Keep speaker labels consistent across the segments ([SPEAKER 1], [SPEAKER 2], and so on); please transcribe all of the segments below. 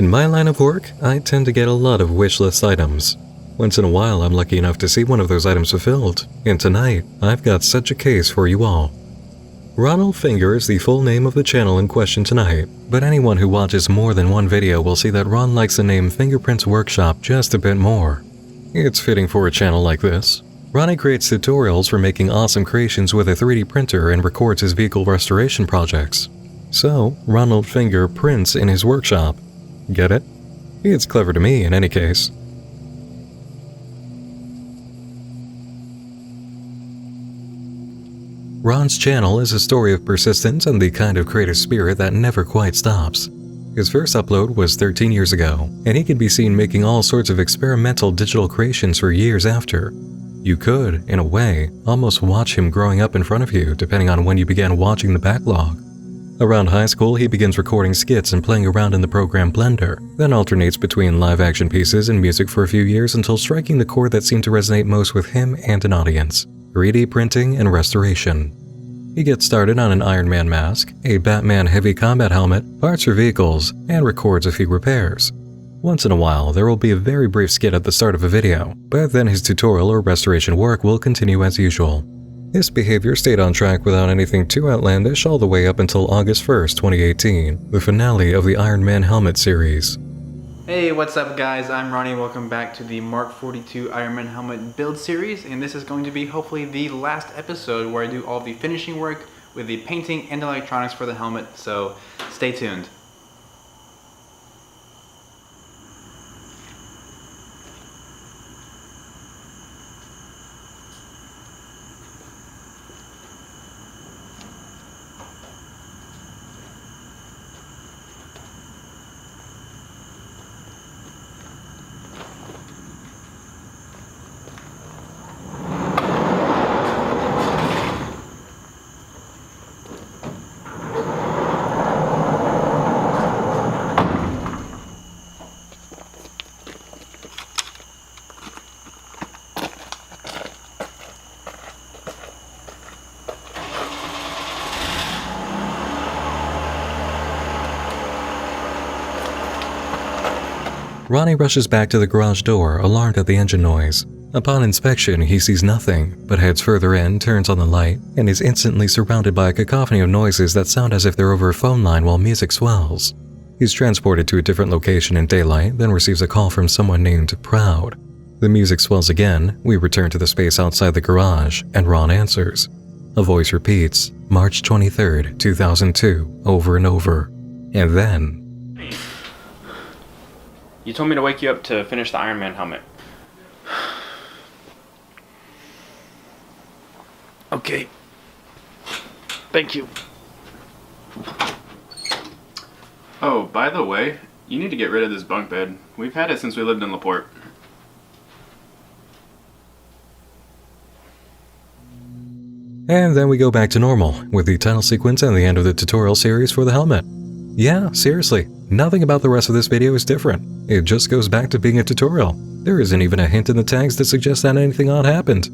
[SPEAKER 1] In my line of work, I tend to get a lot of wish list items. Once in a while, I'm lucky enough to see one of those items fulfilled, and tonight, I've got such a case for you all. Ronald Finger is the full name of the channel in question tonight, but anyone who watches more than one video will see that Ron likes the name Fingerprints Workshop just a bit more. It's fitting for a channel like this. Ronnie creates tutorials for making awesome creations with a 3D printer and records his vehicle restoration projects. So, Ronald Finger prints in his workshop. Get it? It's clever to me in any case. Ron's channel is a story of persistence and the kind of creative spirit that never quite stops. His first upload was 13 years ago, and he can be seen making all sorts of experimental digital creations for years after. You could, in a way, almost watch him growing up in front of you depending on when you began watching the backlog. Around high school, he begins recording skits and playing around in the program Blender, then alternates between live-action pieces and music for a few years until striking the chord that seemed to resonate most with him and an audience: 3D printing and restoration. He gets started on an Iron Man mask, a Batman heavy combat helmet, parts for vehicles, and records a few repairs. Once in a while, there will be a very brief skit at the start of a video, but then his tutorial or restoration work will continue as usual. This behavior stayed on track without anything too outlandish all the way up until August 1st, 2018, the finale of the Iron Man helmet series.
[SPEAKER 2] Hey, what's up guys? I'm Ronnie. Welcome back to the Mark 42 Iron Man helmet build series, and this is going to be hopefully the last episode where I do all the finishing work with the painting and electronics for the helmet, so stay tuned.
[SPEAKER 1] Ronnie rushes back to the garage door, alarmed at the engine noise. Upon inspection, he sees nothing, but heads further in, turns on the light, and is instantly surrounded by a cacophony of noises that sound as if they're over a phone line while music swells. He's transported to a different location in daylight, then receives a call from someone named Proud. The music swells again, we return to the space outside the garage, and Ron answers. A voice repeats, March 23rd, 2002, over and over. And then...
[SPEAKER 3] You told me to wake you up to finish the Iron Man helmet.
[SPEAKER 2] Okay. Thank you.
[SPEAKER 3] Oh, by the way, you need to get rid of this bunk bed. We've had it since we lived in LaPorte.
[SPEAKER 1] And then we go back to normal, with the title sequence and the end of the tutorial series for the helmet. Yeah, seriously, nothing about the rest of this video is different. It just goes back to being a tutorial. There isn't even a hint in the tags that suggests that anything odd happened.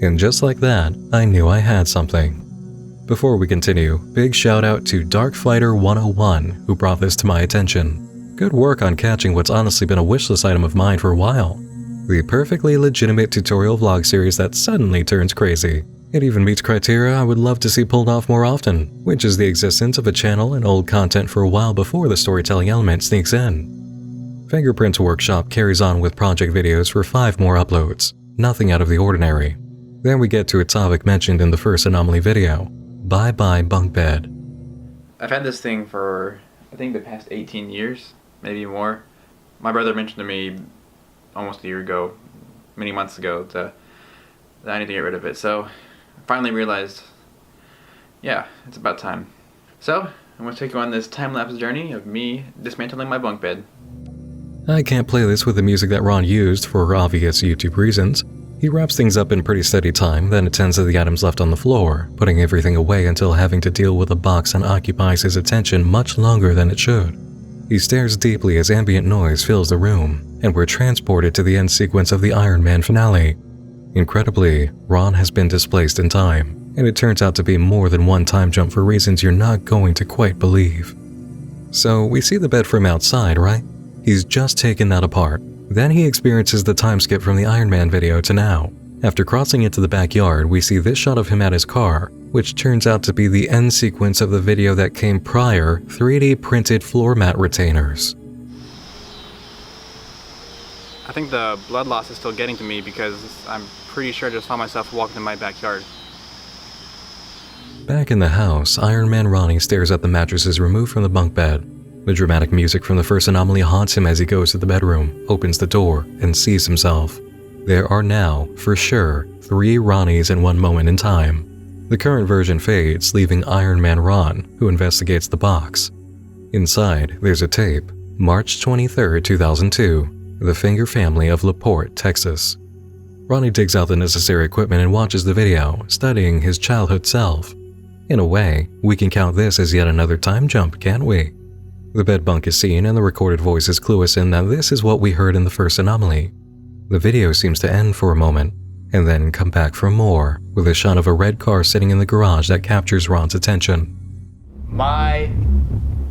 [SPEAKER 1] And just like that, I knew I had something. Before we continue, big shout out to Darkfighter101 who brought this to my attention. Good work on catching what's honestly been a wishlist item of mine for a while. The perfectly legitimate tutorial vlog series that suddenly turns crazy. It even meets criteria I would love to see pulled off more often, which is the existence of a channel and old content for a while before the storytelling element sneaks in. Fingerprints Workshop carries on with project videos for 5 more uploads, nothing out of the ordinary. Then we get to a topic mentioned in the first anomaly video, Bye Bye Bunk Bed.
[SPEAKER 2] I've had this thing for, I think, the past 18 years, maybe more. My brother mentioned to me almost a year ago, many months ago, that I need to get rid of it, so I finally realized, yeah, it's about time. So, I'm going to take you on this time-lapse journey of me dismantling my bunk bed.
[SPEAKER 1] I can't play this with the music that Ron used for obvious YouTube reasons. He wraps things up in pretty steady time, then attends to the items left on the floor, putting everything away until having to deal with a box that occupies his attention much longer than it should. He stares deeply as ambient noise fills the room, and we're transported to the end sequence of the Iron Man finale. Incredibly, Ron has been displaced in time, and it turns out to be more than one time jump for reasons you're not going to quite believe. So we see the bed frame outside, right? He's just taken that apart. Then he experiences the time skip from the Iron Man video to now. After crossing into the backyard, we see this shot of him at his car, which turns out to be the end sequence of the video that came prior 3D printed floor mat retainers.
[SPEAKER 2] I think the blood loss is still getting to me because I'm pretty sure I just found myself walking in my backyard.
[SPEAKER 1] Back in the house, Iron Man Ronnie stares at the mattresses removed from the bunk bed. The dramatic music from the first anomaly haunts him as he goes to the bedroom, opens the door, and sees himself. There are now, for sure, 3 Ronnies in one moment in time. The current version fades, leaving Iron Man Ron, who investigates the box. Inside, there's a tape. March 23, 2002. The Finger family of LaPorte, Texas. Ronnie digs out the necessary equipment and watches the video, studying his childhood self. In a way, we can count this as yet another time jump, can't we? The bed bunk is seen and the recorded voices clue us in that this is what we heard in the first anomaly. The video seems to end for a moment, and then come back for more, with a shot of a red car sitting in the garage that captures Ron's attention.
[SPEAKER 2] My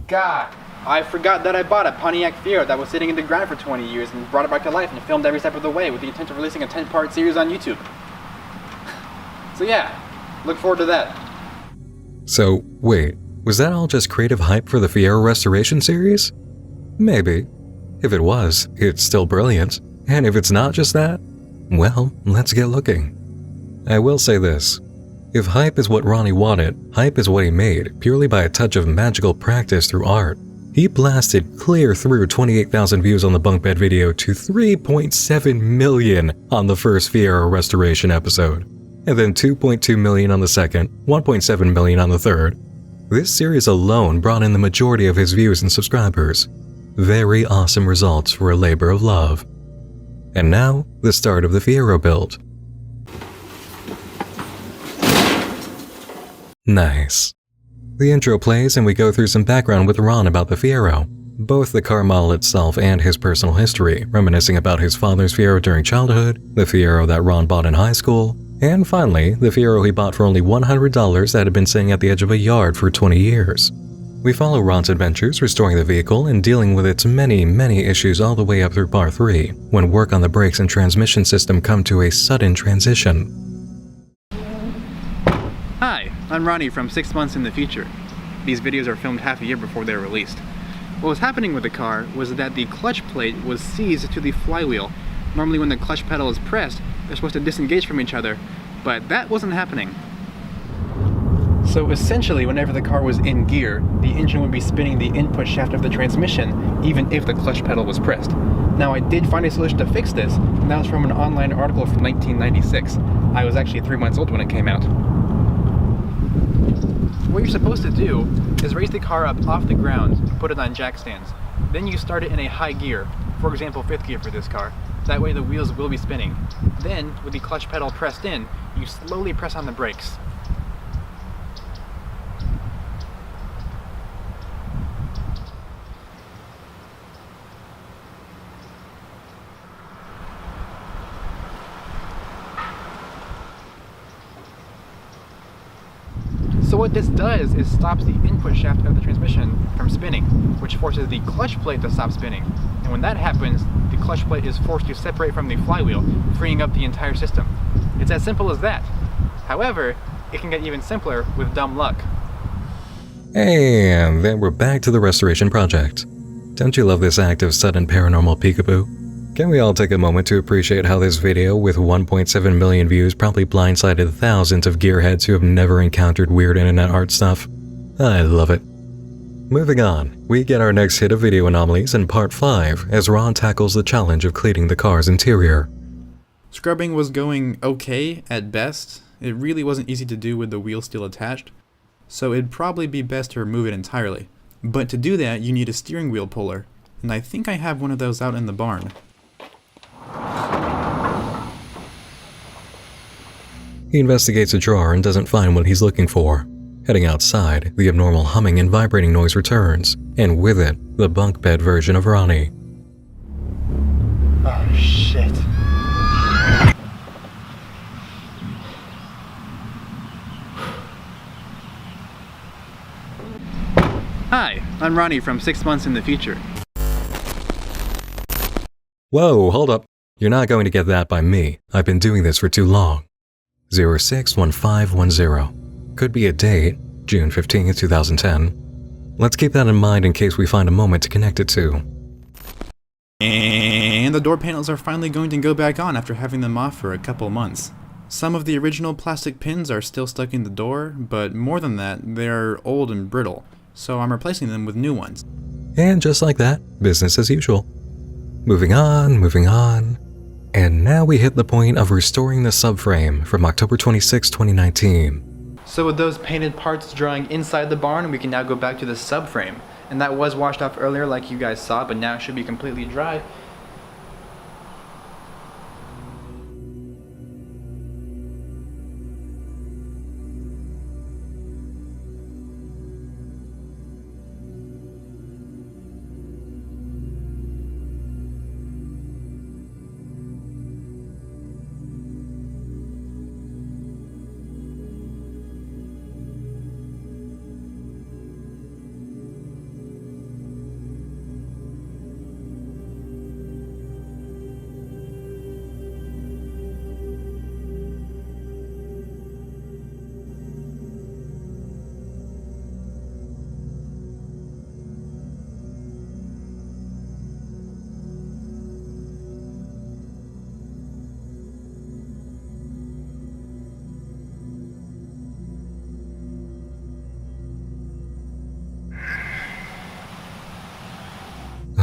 [SPEAKER 2] God, I forgot that I bought a Pontiac Fiero that was sitting in the ground for 20 years and brought it back to life and filmed every step of the way with the intent of releasing a 10-part series on YouTube. So yeah, look forward to that.
[SPEAKER 1] So, wait, was that all just creative hype for the Fiero restoration series? Maybe. If it was, it's still brilliant. And if it's not just that, well, let's get looking. I will say this. If hype is what Ronnie wanted, hype is what he made, purely by a touch of magical practice through art. He blasted clear through 28,000 views on the bunk bed video to 3.7 million on the first Fiero restoration episode, and then 2.2 million on the second, 1.7 million on the third. This series alone brought in the majority of his views and subscribers. Very awesome results for a labor of love. And now, the start of the Fiero build. Nice. The intro plays and we go through some background with Ron about the Fiero, both the car model itself and his personal history, reminiscing about his father's Fiero during childhood, the Fiero that Ron bought in high school, and finally, the Fiero he bought for only $100 that had been sitting at the edge of a yard for 20 years. We follow Ron's adventures restoring the vehicle and dealing with its many issues all the way up through Part 3, when work on the brakes and transmission system come to a sudden transition.
[SPEAKER 2] Hi, I'm Ronnie from 6 months in the future. These videos are filmed half a year before they're released. What was happening with the car was that the clutch plate was seized to the flywheel. Normally when the clutch pedal is pressed, they're supposed to disengage from each other, but that wasn't happening. So essentially, whenever the car was in gear, the engine would be spinning the input shaft of the transmission, even if the clutch pedal was pressed. Now, I did find a solution to fix this, and that was from an online article from 1996. I was actually 3 months old when it came out. What you're supposed to do is raise the car up off the ground and put it on jack stands. Then you start it in a high gear, for example 5th gear for this car. That way the wheels will be spinning. Then, with the clutch pedal pressed in, you slowly press on the brakes. So what this does is stops the input shaft of the transmission from spinning, which forces the clutch plate to stop spinning. And when that happens, the clutch plate is forced to separate from the flywheel, freeing up the entire system. It's as simple as that. However, it can get even simpler with dumb luck.
[SPEAKER 1] And then we're back to the restoration project. Don't you love this act of sudden paranormal peekaboo? Can we all take a moment to appreciate how this video with 1.7 million views probably blindsided thousands of gearheads who have never encountered weird internet art stuff? I love it. Moving on, we get our next hit of video anomalies in Part 5 as Ron tackles the challenge of cleaning the car's interior.
[SPEAKER 4] Scrubbing was going okay at best. It really wasn't easy to do with the wheel still attached, so it'd probably be best to remove it entirely. But to do that, you need a steering wheel puller, and I think I have one of those out in the barn.
[SPEAKER 1] He investigates a drawer and doesn't find what he's looking for. Heading outside, the abnormal humming and vibrating noise returns, and with it, the bunk bed version of Ronnie.
[SPEAKER 2] Oh shit. Hi, I'm Ronnie from 6 Months in the Future.
[SPEAKER 1] Whoa, hold up. You're not going to get that by me. I've been doing this for too long. 061510. Could be a date, June 15th, 2010. Let's keep that in mind in case we find a moment to connect it to.
[SPEAKER 4] And the door panels are finally going to go back on after having them off for a couple months. Some of the original plastic pins are still stuck in the door, but more than that, they're old and brittle, so I'm replacing them with new ones.
[SPEAKER 1] And just like that, business as usual. Moving on. And now we hit the point of restoring the subframe from October 26, 2019.
[SPEAKER 2] So with those painted parts drying inside the barn, we can now go back to the subframe. And that was washed off earlier like you guys saw, but now it should be completely dry.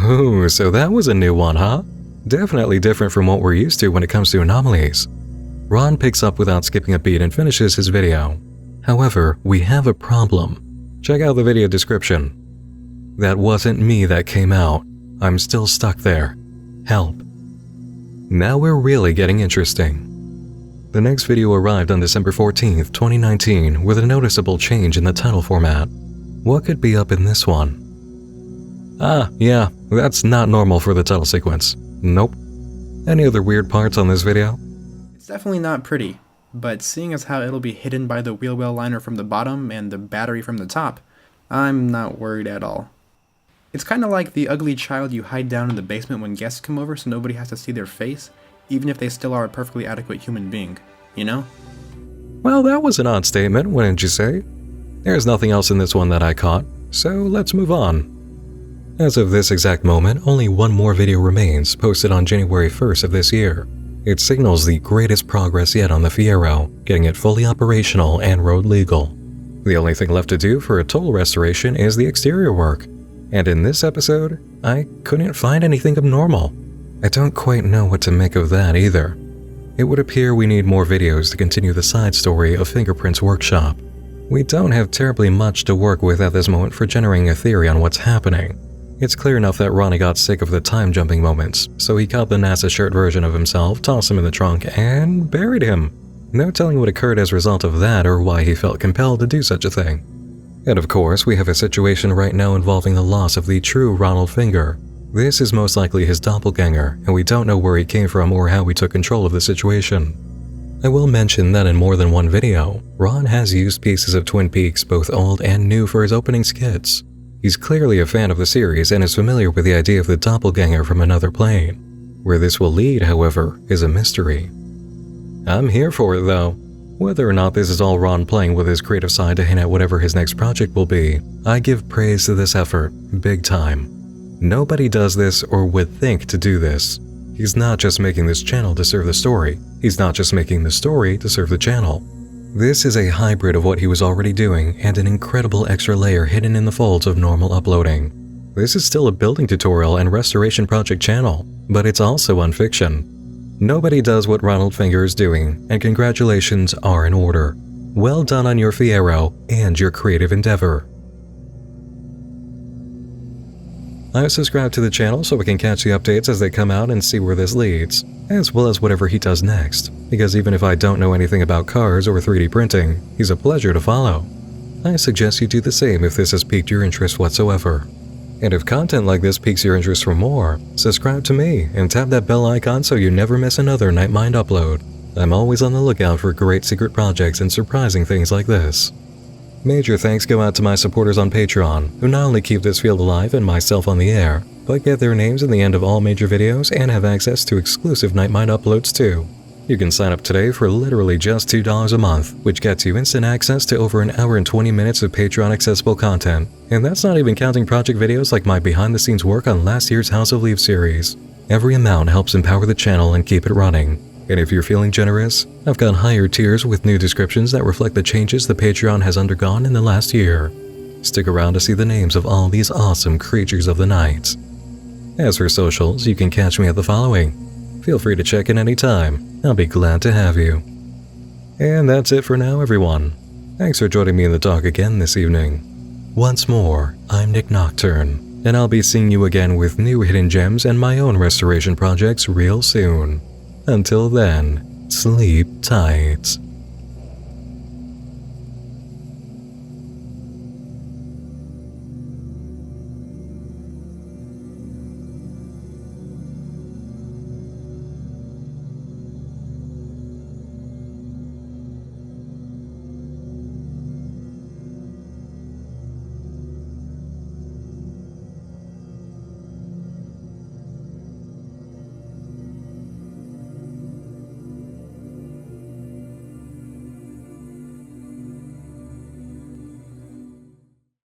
[SPEAKER 1] Ooh, so that was a new one, huh? Definitely different from what we're used to when it comes to anomalies. Ron picks up without skipping a beat and finishes his video. However, we have a problem. Check out the video description. That wasn't me that came out. I'm still stuck there. Help. Now we're really getting interesting. The next video arrived on December 14th, 2019 with a noticeable change in the title format. What could be up in this one? Ah, yeah, that's not normal for the title sequence. Nope. Any other weird parts on this video?
[SPEAKER 4] It's definitely not pretty, but seeing as how it'll be hidden by the wheel well liner from the bottom and the battery from the top, I'm not worried at all. It's kind of like the ugly child you hide down in the basement when guests come over so nobody has to see their face, even if they still are a perfectly adequate human being, you know?
[SPEAKER 1] Well, that was an odd statement, wouldn't you say? There's nothing else in this one that I caught, so let's move on. As of this exact moment, only one more video remains, posted on January 1st of this year. It signals the greatest progress yet on the Fiero, getting it fully operational and road legal. The only thing left to do for a total restoration is the exterior work. And in this episode, I couldn't find anything abnormal. I don't quite know what to make of that either. It would appear we need more videos to continue the side story of Fingerprints workshop. We don't have terribly much to work with at this moment for generating a theory on what's happening. It's clear enough that Ronnie got sick of the time-jumping moments, so he caught the NASA shirt version of himself, tossed him in the trunk, and buried him. No telling what occurred as a result of that or why he felt compelled to do such a thing. And of course, we have a situation right now involving the loss of the true Ronald Finger. This is most likely his doppelganger, and we don't know where he came from or how he took control of the situation. I will mention that in more than one video, Ron has used pieces of Twin Peaks, both old and new, for his opening skits. He's clearly a fan of the series and is familiar with the idea of the doppelganger from another plane. Where this will lead, however, is a mystery. I'm here for it though. Whether or not this is all Ron playing with his creative side to hint at whatever his next project will be, I give praise to this effort, big time. Nobody does this or would think to do this. He's not just making this channel to serve the story. He's not just making the story to serve the channel. This is a hybrid of what he was already doing and an incredible extra layer hidden in the folds of normal uploading. This is still a building tutorial and restoration project channel, but it's also unfiction. Nobody does what Ronald Finger is doing, and congratulations are in order. Well done on your Fiero and your creative endeavor. I've subscribed to the channel so we can catch the updates as they come out and see where this leads, as well as whatever he does next, because even if I don't know anything about cars or 3D printing, he's a pleasure to follow. I suggest you do the same if this has piqued your interest whatsoever. And if content like this piques your interest for more, subscribe to me and tap that bell icon so you never miss another Nightmind upload. I'm always on the lookout for great secret projects and surprising things like this. Major thanks go out to my supporters on Patreon, who not only keep this field alive and myself on the air, but get their names in the end of all major videos and have access to exclusive Nightmind uploads too. You can sign up today for literally just $2 a month, which gets you instant access to over an hour and 20 minutes of Patreon-accessible content. And that's not even counting project videos like my behind-the-scenes work on last year's House of Leaves series. Every amount helps empower the channel and keep it running. And if you're feeling generous, I've got higher tiers with new descriptions that reflect the changes the Patreon has undergone in the last year. Stick around to see the names of all these awesome creatures of the night. As for socials, you can catch me at the following. Feel free to check in anytime. I'll be glad to have you. And that's it for now, everyone. Thanks for joining me in the dark again this evening. Once more, I'm Nick Nocturne, and I'll be seeing you again with new hidden gems and my own restoration projects real soon. Until then, sleep tight.